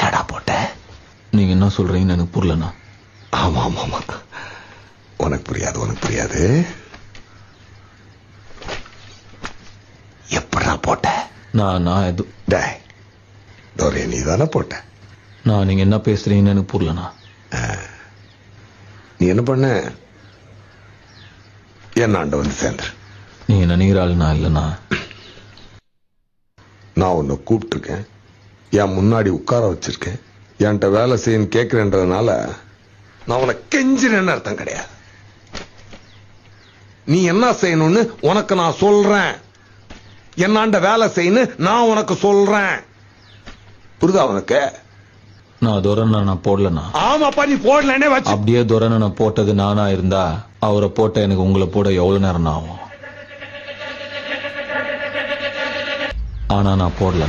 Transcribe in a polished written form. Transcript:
எப்படாடா போட்ட? நீங்க என்ன சொல்றீங்கன்னு எனக்கு புரியலண்ணா. ஆமா ஆமா ஆமா, உனக்கு புரியாது. எப்படா போட்ட? நான் எது டேய் டோரே, நீ தானே போட்ட? நான் நீங்க என்ன பேசுறீங்கன்னு எனக்கு புரியலண்ணா. நீ என்ன பண்ண? என்னாண்ட வந்து சேர்ந்துரு. நீங்க நினைக்கிற ஆள் நான் இல்லைண்ணா. நான் உன்னை கூப்பிட்டுருக்கேன், என் முன்னாடி உட்கார வச்சிருக்கேன், என்கிட்ட வேலை செய்யன்னு கேட்கிறேன்றதுனால நான் உனக்கு கெஞ்சினேன்னு அர்த்தம் கிடையாது. நீ என்ன செய்யணும்னு உனக்கு நான் சொல்றேன். என்னாண்ட வேலை செய்யணும் நான் உனக்கு சொல்றேன். புரியுதா உனக்கு? நான் துரனை நான் போடலண்ணா. ஆமாப்பா, நீ போடலன்னே வச்சு. அப்படியே துரனை நான் போட்டது நானா இருந்தா அவரை போட்ட எனக்கு உங்களை போட எவ்வளவு நேரம் ஆகும்? ஆனா நான் போடல.